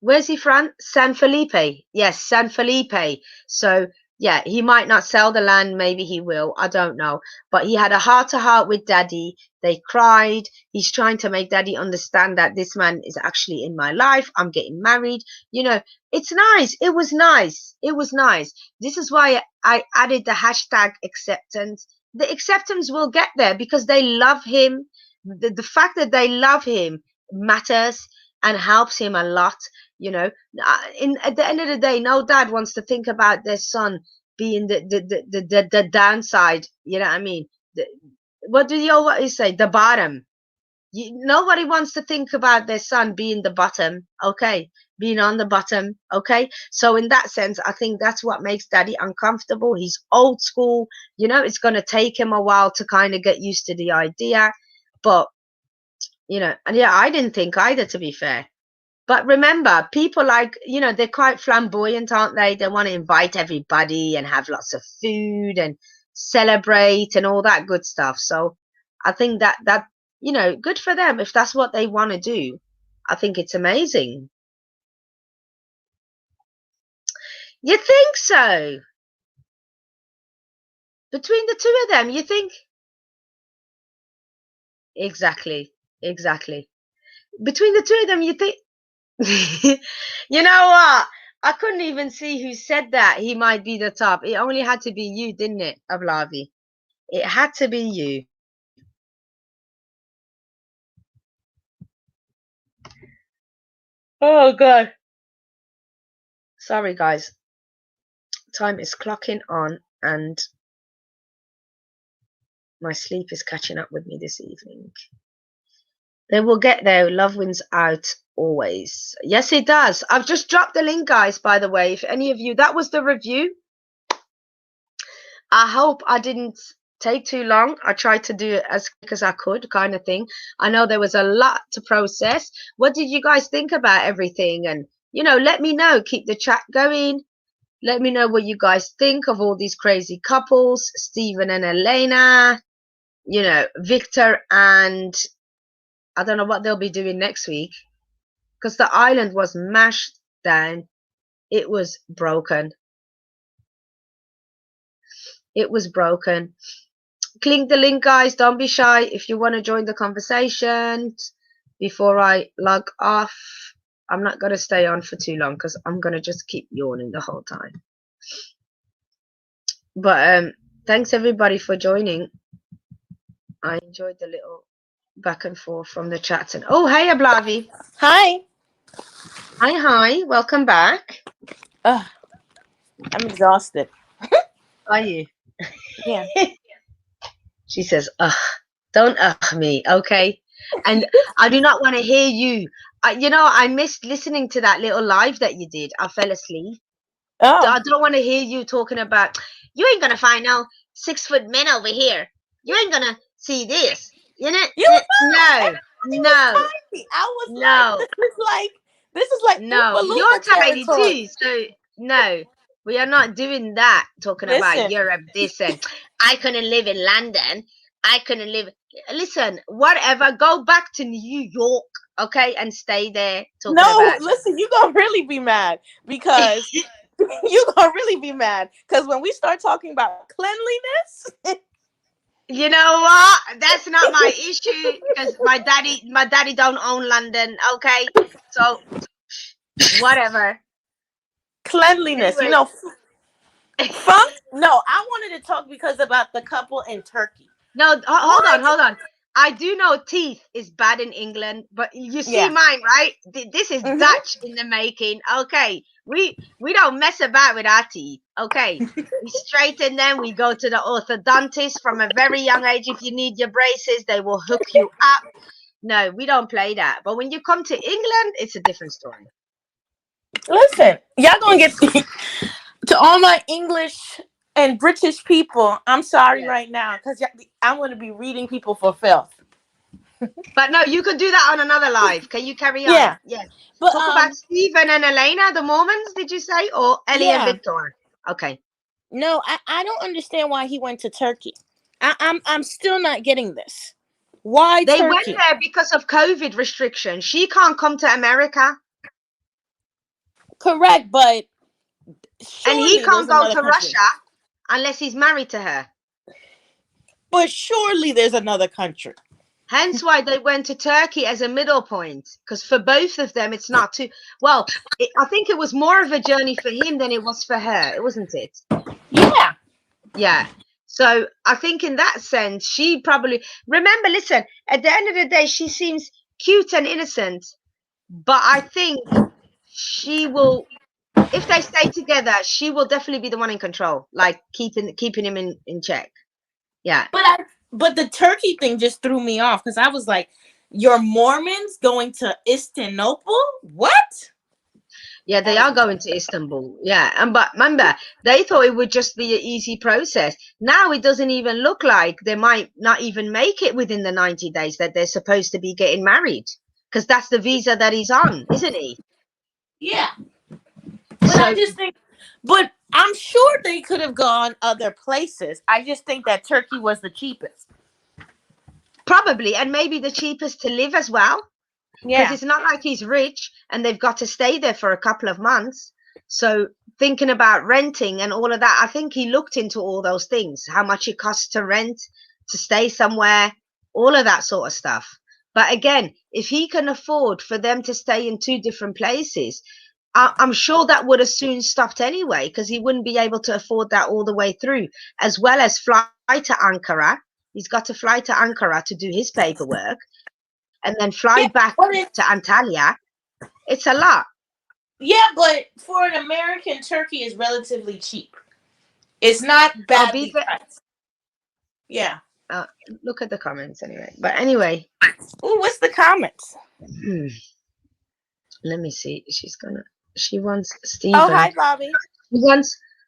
Where's he from? San Felipe. Yes, San Felipe. So, yeah, he might not sell the land. Maybe he will. I don't know. But he had a heart-to-heart with daddy. They cried. He's trying to make daddy understand that this man is actually in my life. I'm getting married. It's nice. It was nice. It was nice. This is why I added the hashtag acceptance. The acceptance will get there because they love him. The fact that they love him matters and helps him a lot. At the end of the day, no dad wants to think about their son being the downside. You know what I mean? What do you always say? The bottom. Nobody wants to think about their son being the bottom. Okay, being on the bottom. Okay, so in that sense, I think that's what makes daddy uncomfortable. He's old school. It's going to take him a while to kind of get used to the idea. But and yeah, I didn't think either, to be fair. But remember, people like, they're quite flamboyant, aren't they? They want to invite everybody and have lots of food and celebrate and all that good stuff. So I think that, good for them. If that's what they want to do, I think it's amazing. You think so? Between the two of them, you think? Exactly. Between the two of them, you think? You know what? I couldn't even see who said that he might be the top. It only had to be you, didn't it, Ablavi? It had to be you. Oh, God. Sorry, guys. Time is clocking on and my sleep is catching up with me this evening. They will get there. Love wins out always. Yes, it does. I've just dropped the link, guys, by the way. If any of you, that was the review. I hope I didn't take too long. I tried to do it as quick as I could, kind of thing. I know there was a lot to process. What did you guys think about everything? And, let me know. Keep the chat going. Let me know what you guys think of all these crazy couples, Stephen and Elena, Victor and I don't know what they'll be doing next week, because the island was mashed down. It was broken. It was broken. Click the link, guys. Don't be shy if you want to join the conversation. Before I log off, I'm not going to stay on for too long because I'm going to just keep yawning the whole time. But thanks everybody for joining. I enjoyed the little back and forth from the chat. And oh, hey, Ablavi. Hi. Hi. Welcome back. I'm exhausted. Are you? Yeah. She says, ugh, don't ugh me, okay? And I do not want to hear you. I missed listening to that little live that you did. I fell asleep. Oh. I don't want to hear you talking about, you ain't going to find no 6 foot men over here. You ain't going to see this. You know? No. This is like no, you're tiny too. So no, we are not doing that. Talking about Europe, this and I couldn't live in London. I couldn't live. Listen, whatever. Go back to New York, okay, and stay there. Listen, you gonna really be mad because when we start talking about cleanliness. You know what? That's not my issue because my daddy don't own London. Okay, so whatever. Cleanliness, Anyway. Funk? No, I wanted to talk because about the couple in Turkey. No, hold on. I do know teeth is bad in England, but you see mine, right? This is Dutch in the making. Okay, we don't mess about with our teeth. Okay, we straighten them. We go to the orthodontist from a very young age. If you need your braces, they will hook you up. No, we don't play that. But when you come to England, it's a different story. Listen, y'all gonna get to all my English and British people. I'm sorry right now because I'm going to be reading people for filth. But no, you can do that on another live. Can you carry on? Yeah. But, talk about Stephen and Elena, the Mormons, did you say? Or Ellie and Victor? Okay. No, I don't understand why he went to Turkey. I'm still not getting this. Why they Turkey? Went there because of COVID restrictions. She can't come to America. Correct, but and he can't go to Russia unless he's married to her. But surely there's another country. Hence why they went to Turkey as a middle point, because for both of them, it's not too well. I think it was more of a journey for him than it was for her, wasn't it? Yeah. So I think in that sense, she probably remember. Listen, at the end of the day, she seems cute and innocent, but I think she will. If they stay together, she will definitely be the one in control, like keeping him in check. Yeah. But the Turkey thing just threw me off because I was like, you're Mormons going to Istanbul? What? Yeah, they are going to Istanbul. Yeah. But remember, they thought it would just be an easy process. Now it doesn't even look like they might not even make it within the 90 days that they're supposed to be getting married, because that's the visa that he's on, isn't he? Yeah. But I just think, but I'm sure they could have gone other places. I just think that Turkey was the cheapest. Probably, and maybe the cheapest to live as well. Because it's not like he's rich and they've got to stay there for a couple of months. So thinking about renting and all of that, I think he looked into all those things, how much it costs to rent, to stay somewhere, all of that sort of stuff. But again, if he can afford for them to stay in 2 different places, I'm sure that would have soon stopped anyway, because he wouldn't be able to afford that all the way through, as well as fly to Ankara. He's got to fly to Ankara to do his paperwork and then fly back to Antalya. It's a lot. Yeah, but for an American, Turkey is relatively cheap. It's not badly priced. Yeah. Look at the comments anyway. But anyway. Ooh, what's the comments? Let me see. She wants Stephen. Oh, hi, Bobby.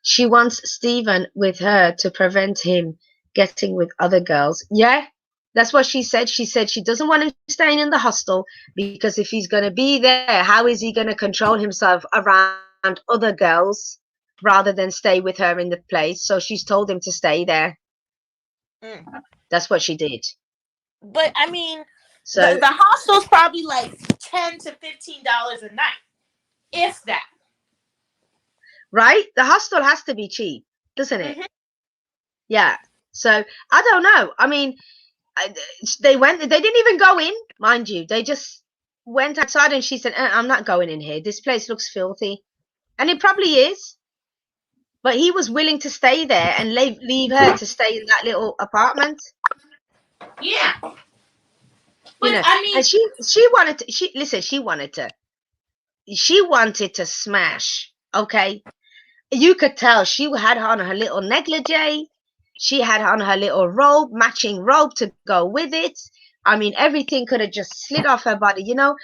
She wants Stephen with her to prevent him getting with other girls. Yeah, that's what she said. She said she doesn't want him staying in the hostel because if he's going to be there, how is he going to control himself around other girls rather than stay with her in the place? So she's told him to stay there. That's what she did. But I mean, So the hostel's probably like $10 to $15 a night, if that. right, the hostel has to be cheap, doesn't it? Mm-hmm. Yeah. So I don't know. I mean, they didn't even go in, mind you. They just went outside, and she said, I'm not going in here. This place looks filthy. And it probably is. But he was willing to stay there and leave her to stay in that little apartment. Yeah. You But know, I mean, and she wanted to smash. Okay. You could tell she had on her little negligee. She had on her little robe, matching robe to go with it. I mean, everything could have just slid off her body. You know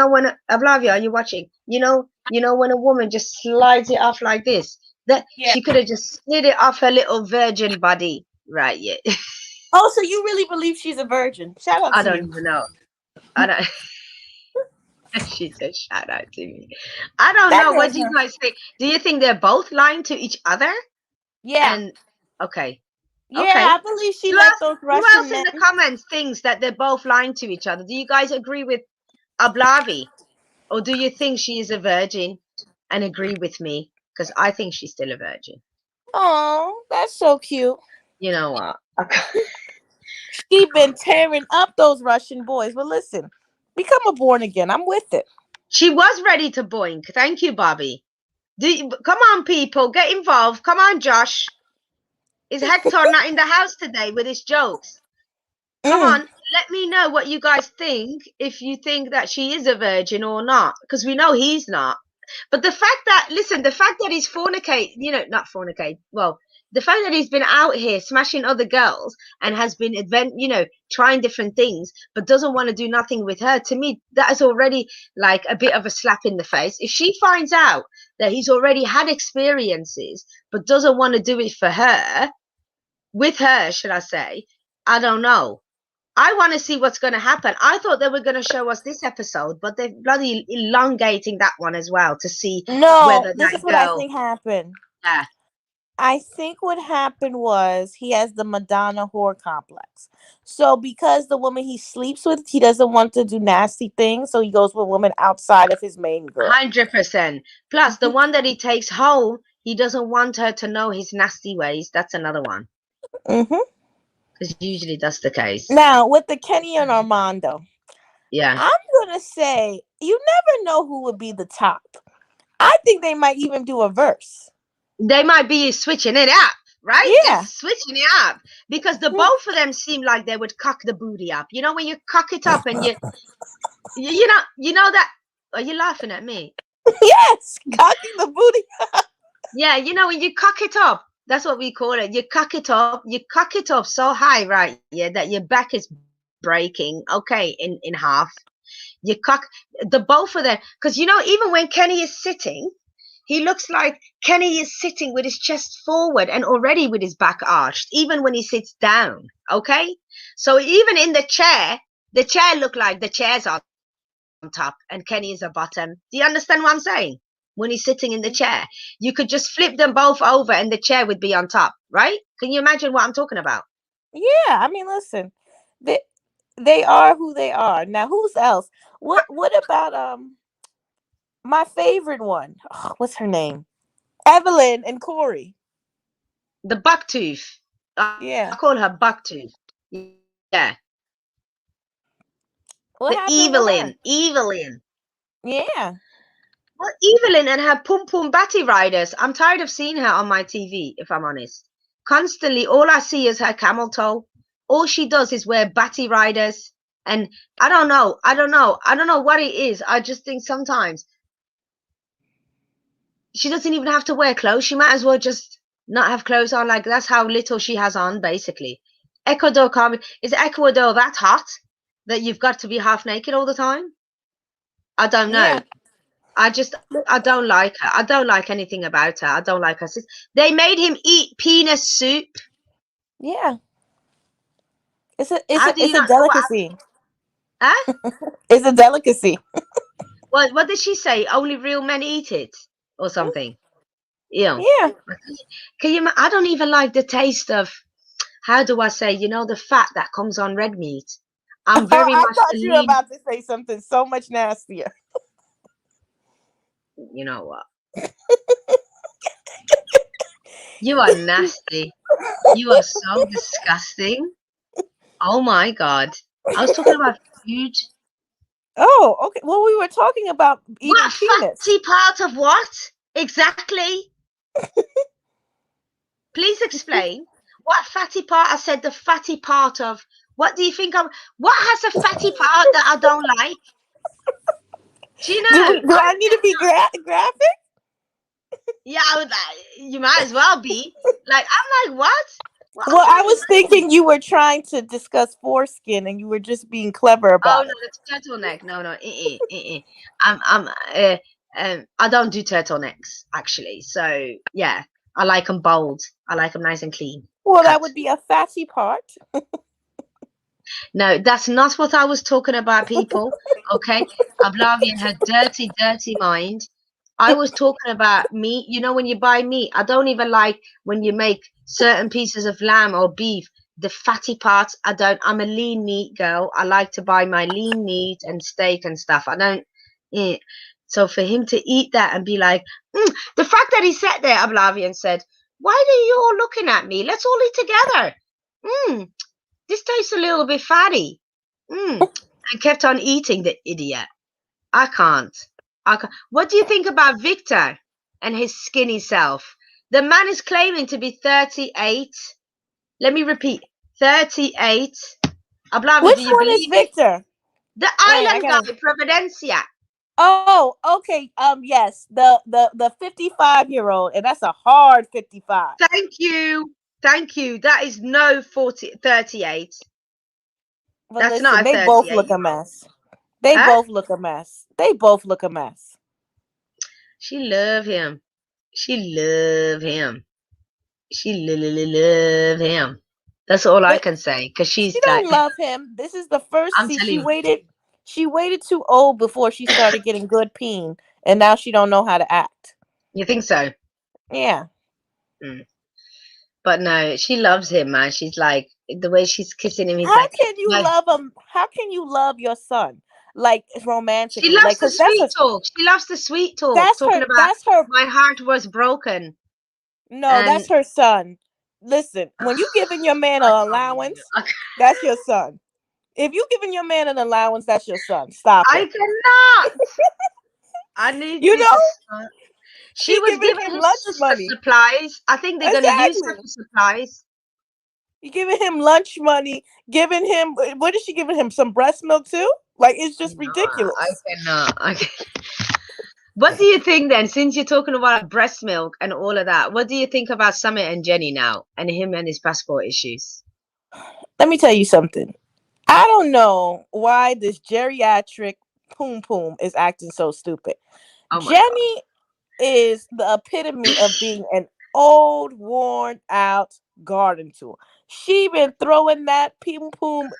when Avlavia, are you watching? You know when a woman just slides it off like this. That yeah. she could have just slid it off her little virgin body, right? Yeah. Oh, so you really believe she's a virgin? Shout out I to don't you. even know. I don't. She said, "Shout out to me." I don't That know. What girl's do you her. guys think? Do you think they're both lying to each other? Yeah. And okay. Yeah, Okay. I believe she Who let else, those who Russian else in men. the comments thinks that they're both lying to each other? Do you guys agree with Ablavi? Or do you think she is a virgin and agree with me? Because I think she's still a virgin. Oh, that's so cute. You know what? Okay. She been tearing up those Russian boys. But listen, become a born again. I'm with it. She was ready to boink. Thank you, Bobby. Come on, people. Get involved. Come on, Josh. Is Hector not in the house today with his jokes? Come Mm. on, let me know what you guys think, if you think that she is a virgin or not, because we know he's not. But the fact that, listen, the fact that he's fornicate, not fornicate, well, the fact that he's been out here smashing other girls and has been trying different things, but doesn't want to do nothing with her, to me, that is already like a bit of a slap in the face. If she finds out that he's already had experiences, but doesn't want to do it for her, with her, should I say, I don't know. I want to see what's going to happen. I thought they were going to show us this episode, but they're bloody elongating that one as well to see No, whether this that is what I girl. think happened. Yeah, I think what happened was he has the Madonna whore complex. So because the woman he sleeps with, he doesn't want to do nasty things, so he goes with a woman outside of his main girl. 100%. Plus, the one that he takes home, he doesn't want her to know his nasty ways. That's another one. Mm-hmm. Because usually that's the case. Now, with the Kenny and Armando, Yeah. I'm going to say you never know who would be the top. I think they might even do a verse. They might be switching it up, right? Yeah. Just switching it up. Because the both of them seem like they would cock the booty up. You know, when you cock it up and you know that. Are you laughing at me? Yes, cocking the booty. Yeah, when you cock it up, that's what we call it. You cock it up so high, right? Yeah, that your back is breaking, okay, in half. You cock the both of them, because even when Kenny is sitting, he looks like Kenny is sitting with his chest forward and already with his back arched, even when he sits down, okay? So even in the chair look like the chair's on top and Kenny is at bottom. Do you understand what I'm saying? When he's sitting in the chair, you could just flip them both over and the chair would be on top, right? Can you imagine what I'm talking about? Yeah, I mean, listen, they are who they are. Now, who's else? What about my favorite one? Oh, what's her name? Evelyn and Corey. The bucktooth. I Yeah. call her bucktooth. Yeah. What The happened with her? Evelyn. Yeah. Well, Evelyn and her pum pum batty riders. I'm tired of seeing her on my TV, if I'm honest. Constantly, all I see is her camel toe. All she does is wear batty riders. And I don't know. I don't know what it is. I just think sometimes she doesn't even have to wear clothes. She might as well just not have clothes on. Like, that's how little she has on, basically. Ecuador comment. Is Ecuador that hot that you've got to be half naked all the time? I don't know. Yeah. I don't like her. I don't like anything about her. I don't like her. They made him eat penis soup. Yeah. It's a it's How a do you it's a not know what? delicacy. Huh? It's a delicacy. What did she say? Only real men eat it, or something. Yeah. Can you? I don't even like the taste of. How do I say? The fat that comes on red meat. I'm very I much thought a you were lean. about to say something so much nastier. You know what? You are nasty. You are so disgusting. Oh my God. I was talking about food. Oh, okay. Well, we were talking about eating What penis. fatty part of what? Exactly. Please explain. What fatty part? I said the fatty part of. What do you think of? What has a fatty part that I don't like? Do you know? Do I need to be graphic? Yeah, you might as well be. Like, I'm like, what? What I'm Well, I trying to was imagine. thinking you were trying to discuss foreskin and you were just being clever Oh about no, it. that's turtleneck. No, no, I'm I don't do turtlenecks actually. So yeah, I like them bold. I like them nice and clean Well, that cut. would be a fatty part. No, that's not what I was talking about, people. Okay, Ablavi and her dirty, dirty mind. I was talking about meat. You know, when you buy meat, I don't even like when you make certain pieces of lamb or beef. The fatty parts, I don't. I'm a lean meat girl. I like to buy my lean meat and steak and stuff. I don't. Eh. So for him to eat that and be like, the fact that he sat there, Ablavi, and said, "Why are you all looking at me? Let's all eat together." Mm, this tastes a little bit fatty. And kept on eating, the idiot. I can't. I can't. What do you think about Victor and his skinny self? The man is claiming to be 38. Let me repeat, 38. Ablavi, Which do you one is believe it? Victor? The Wait, I island gotta. guy, Providencia. Oh, okay. Yes, the 55-year-old, and that's a hard 55. Thank you. Thank you. That is no 38. But That's not listen, a they both 38 look a year old. mess. They Huh? both look a mess. They both look a mess. She love him. She love him. She love him. That's all I But can say. Because she she's like, don't love him. This is the first. I'm See, telling she you. waited. She waited too old before she started getting good peen, and now she don't know how to act. You think so? Yeah. Mm. But no, she loves him, man. She's like, the way she's kissing him, he's How like, can you like, love him? How can you love your son like she romantically? loves Like, the cause that's sweet talk. She loves the sweet talk, that's talking her. about That's her. my heart was broken. No, And that's her son. Listen, when you giving your man an I can't with you. allowance, that's your son. If you giving your man an allowance, that's your son. Stop I it. cannot. I need You you know, to stop. She she was giving giving him his lunch sister money. supplies. I think they're going to use her Exactly. for supplies. You giving him lunch money, giving him what is she giving him? Some breast milk too? Like it's just No, I ridiculous. cannot. What do you think then, since you're talking about breast milk and all of that, what do you think about Summit and Jenny now and him and his passport issues? Let me tell you something. I don't know why this geriatric poom poom is acting so stupid. Oh my God. Jenny is the epitome of being an old, worn out garden tool. She been throwing that poom poom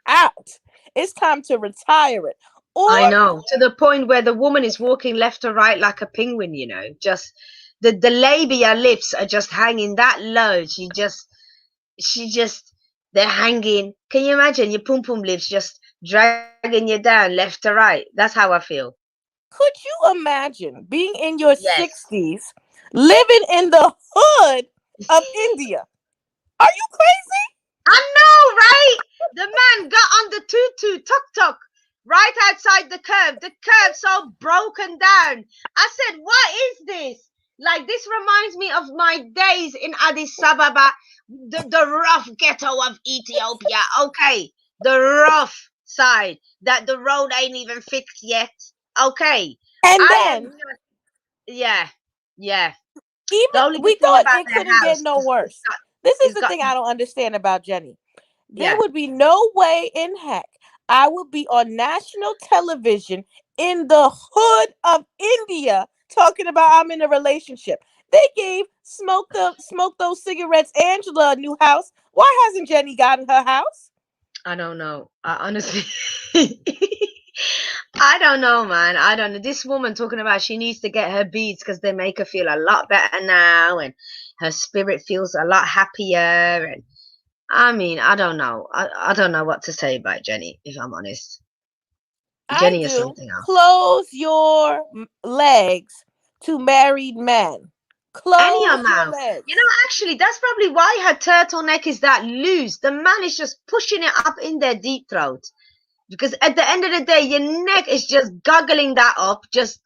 out. It's time to retire it. Or I know, to the point where the woman is walking left to right like a penguin, just the labia lips are just hanging that low. She just, they're hanging. Can you imagine your pum pum lips just dragging you down left to right? That's how I feel. could you imagine being in your Yes. 60s, living in the hood of India? Are you crazy? I know, right? The man got on the tutu tuk tuk right outside the curve. The curve so broken down. I said, "What is this?" Like this reminds me of my days in Addis Ababa, the rough ghetto of Ethiopia. Okay, the rough side that the road ain't even fixed yet. Okay, And I am then, just yeah, yeah. The only even good we thing thought about it their couldn't get house no is worse. This is it's the got thing I don't understand about Jenny. There yeah. would be no way in heck I would be on national television in the hood of India talking about I'm in a relationship. They gave smoke those cigarettes Angela a new house. Why hasn't Jenny gotten her house? I don't know. I honestly, I don't know, man. I don't know. This woman talking about she needs to get her beads because they make her feel a lot better now, and her spirit feels a lot happier. And I mean, I don't know. I don't know what to say about Jenny, if I'm honest. I Jenny is do. something else. Close your legs to married men. And your Close your mouth. You know, legs. actually, that's probably why her turtleneck is that loose. The man is just pushing it up in their deep throat. Because at the end of the day, your neck is just goggling that up. Just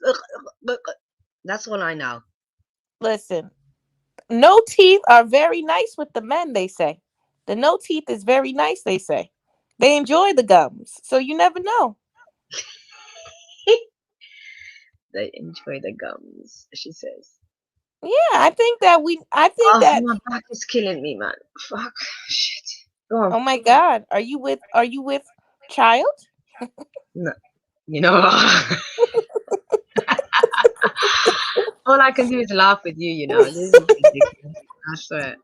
that's all I know. Listen, no teeth are very nice with the men, they say. The no teeth is very nice, they say. They enjoy the gums, so you never know. They enjoy the gums, she says. Yeah, I think that Oh, my back is killing me, man. Fuck, shit. Go on. oh my God, are you with child? No, you know. All I can do is laugh with you. You know, this is ridiculous. I swear.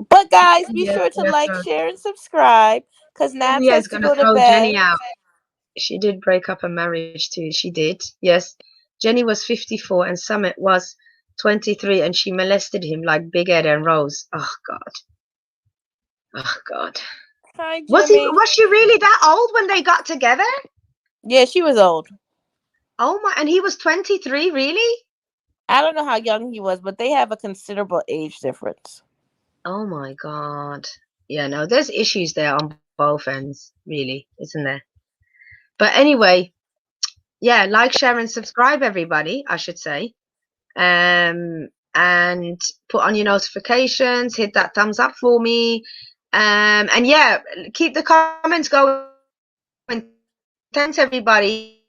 But guys, be Yes, sure to yes, like, share, and subscribe because Nabs Sylvia has is to gonna go to throw bed. Jenny out. She did break up a marriage too. She did. Yes. Jenny was 54 and Summit was 23 and she molested him like Big Ed and Rose. Oh God. Oh God. Hi, Jimmy. Was she really that old when they got together? Yeah, she was old. Oh my, and he was 23, really? I don't know how young he was, but they have a considerable age difference. Oh my God. Yeah, no, there's issues there on both ends, really, isn't there? But anyway, yeah, like, share, and subscribe, everybody, I should say. And put on your notifications, hit that thumbs up for me. And yeah, keep the comments going. Thanks, everybody.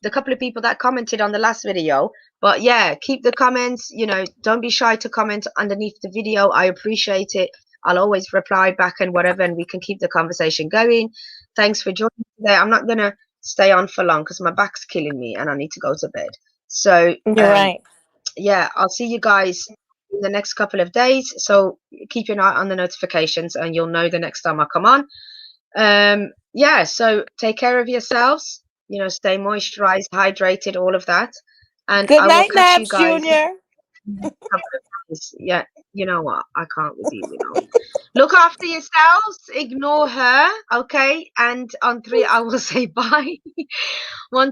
The couple of people that commented on the last video. But yeah, keep the comments. You know, don't be shy to comment underneath the video. I appreciate it. I'll always reply back and whatever, and we can keep the conversation going. Thanks for joining today. I'm not going to stay on for long because my back's killing me and I need to go to bed. So, You're right. yeah, I'll see you guys in the next couple of days. So keep an eye on the notifications and you'll know the next time I come on. Yeah, so take care of yourselves, you know, stay moisturized, hydrated, all of that. And Good I will night, catch you Nabs guys Jr. in the next couple of days. Yeah, you know what? I can't with you, you know. Look after yourselves, ignore her, okay? And on 3, I will say bye. 1,